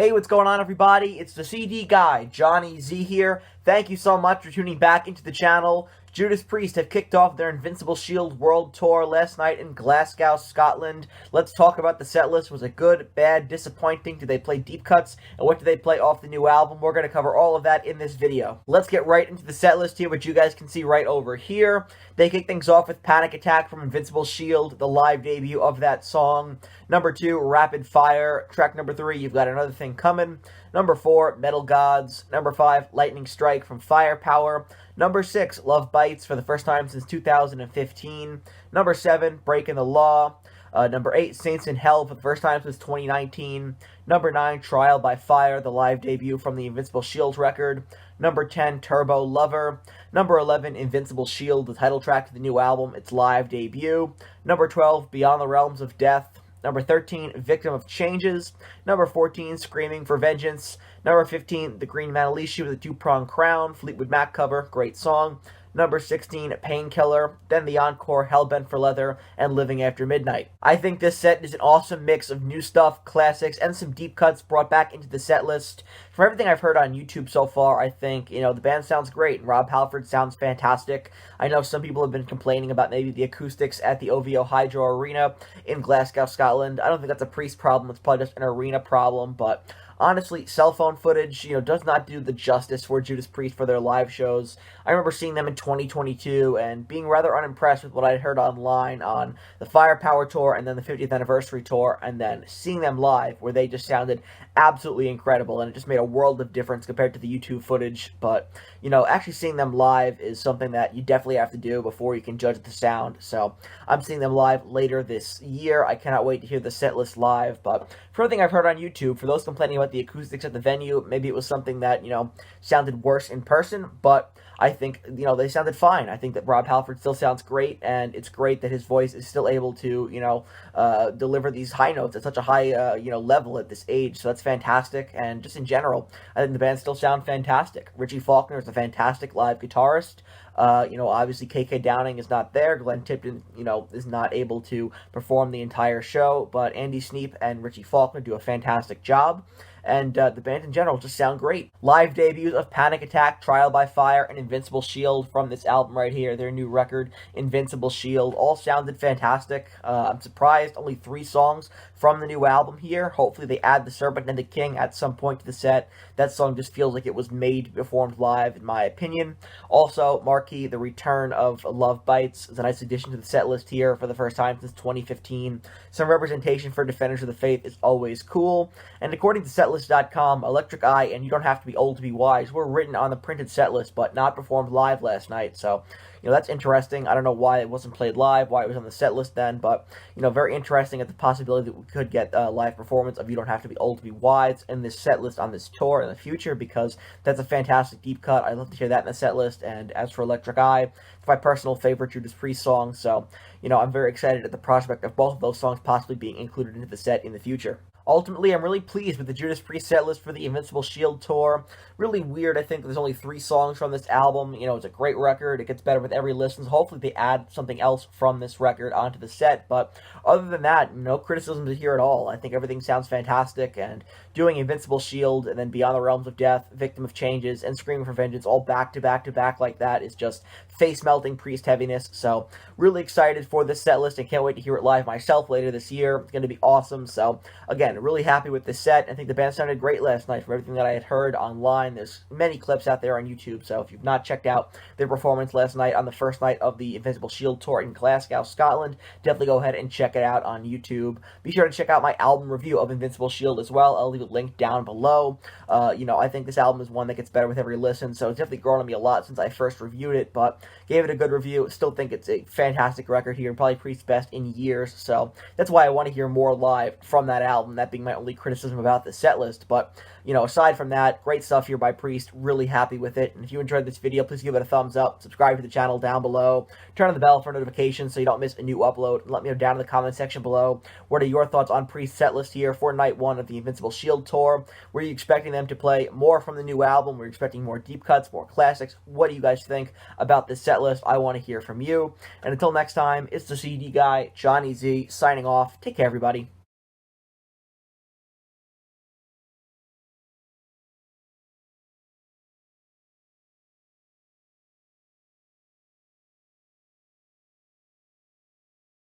Hey, what's going on, everybody? It's the CD guy, Johnny Z here. Thank you so much for tuning back into the channel. Judas Priest have kicked off their Invincible Shield World Tour last night in Glasgow, Scotland. Let's talk about the set list. Was it good, bad, disappointing? Did they play deep cuts? And what did they play off the new album? We're going to cover all of that in this video. Let's get right into the set list here, which you guys can see right over here. They kick things off with Panic Attack from Invincible Shield, the live debut of that song. Number 2, Rapid Fire. Track number 3, You've Got Another Thing Coming. Number 4, Metal Gods. Number 5, Lightning Strike from Firepower. Number 6, Love Bites for the first time since 2015. Number 7, Breaking the Law. Number 8, Saints in Hell for the first time since 2019. Number 9, Trial by Fire, the live debut from the Invincible Shield record. Number 10, Turbo Lover. Number 11, Invincible Shield, the title track to the new album, its live debut. Number 12, Beyond the Realms of Death. Number 13, Victim of Changes. Number 14, Screaming for Vengeance. Number 15, The Green Manalishi with a Two-Pronged Crown, Fleetwood Mac cover, great song. Number 16, Painkiller, then the encore, Hellbent for Leather, and Living After Midnight. I think this set is an awesome mix of new stuff, classics, and some deep cuts brought back into the set list. From everything I've heard on YouTube so far, I think, the band sounds great, and Rob Halford sounds fantastic. I know some people have been complaining about maybe the acoustics at the OVO Hydro Arena in Glasgow, Scotland. I don't think that's a Priest problem, it's probably just an arena problem, but honestly, cell phone footage, does not do the justice for Judas Priest for their live shows. I remember seeing them in 2022 and being rather unimpressed with what I heard online on the Firepower tour and then the 50th anniversary tour, and then seeing them live where they just sounded absolutely incredible, and it just made a world of difference compared to the YouTube footage. But, actually seeing them live is something that you definitely have to do before you can judge the sound. So I'm seeing them live later this year. I cannot wait to hear the set list live. But for everything I've heard on YouTube, for those complaining about the acoustics at the venue, maybe it was something that, sounded worse in person, but I think, they sounded fine. I think that Rob Halford still sounds great, and it's great that his voice is still able to, deliver these high notes at such a high, level at this age. So that's fantastic, and just in general, I think the band still sound fantastic. Ritchie Faulker is a fantastic live guitarist. Obviously KK Downing is not there. Glenn Tipton, is not able to perform the entire show, but Andy Sneap and Ritchie Faulker do a fantastic job. And the band in general just sound great. Live debuts of Panic Attack, Trial by Fire, and Invincible Shield from this album right here, their new record, Invincible Shield, all sounded fantastic. I'm surprised only 3 songs from the new album here. Hopefully they add the Serpent and the King at some point to the set. That song just feels like it was made to be performed live, in my opinion. Also, Marquee, the return of Love Bites, is a nice addition to the set list here for the first time since 2015. Some representation for Defenders of the Faith is always cool. And according to SETLIST.com, Electric Eye and You Don't Have to Be Old to Be Wise were written on the printed set list, but not performed live last night. So, that's interesting. I don't know why it wasn't played live, why it was on the set list then, but, very interesting at the possibility that we could get a live performance of You Don't Have to Be Old to Be Wise in this set list on this tour in the future, because that's a fantastic deep cut. I'd love to hear that in the set list. And as for Electric Eye, it's my personal favorite Judas Priest song, so, I'm very excited at the prospect of both of those songs possibly being included into the set in the future. Ultimately, I'm really pleased with the Judas Priest set list for the Invincible Shield tour. Really weird, I think, there's only 3 songs from this album. It's a great record. It gets better with every listen. So hopefully they add something else from this record onto the set. But other than that, no criticism to hear at all. I think everything sounds fantastic. And doing Invincible Shield and then Beyond the Realms of Death, Victim of Changes, and Screaming for Vengeance all back to back to back like that is just face-melting Priest heaviness. So really excited for this set list and can't wait to hear it live myself later this year. It's going to be awesome. So again, really happy with this set. I think the band sounded great last night from everything that I had heard online. There's many clips out there on YouTube, so if you've not checked out their performance last night on the first night of the Invincible Shield tour in Glasgow, Scotland, definitely go ahead and check it out on YouTube. Be sure to check out my album review of Invincible Shield as well. I'll leave a link down below. I think this album is one that gets better with every listen, so it's definitely grown on me a lot since I first reviewed it, but gave it a good review. Still think it's a fantastic record here, and probably Priest's best in years, so that's why I want to hear more live from that album, that being my only criticism about the set list. But aside from that, great stuff here by Priest. Really happy with it. And if you enjoyed this video, please give it a thumbs up, subscribe to the channel down below, turn on the bell for notifications so you don't miss a new upload, and let me know down in the comment section below what are your thoughts on Priest's set list here for night 1 of the Invincible Shield tour. Were you expecting them to play more from the new album? Were you expecting more deep cuts, more classics? What do you guys think about this set list? I want to hear from you. And until next time, it's the CD guy, Johnny Z, signing off. Take care, everybody.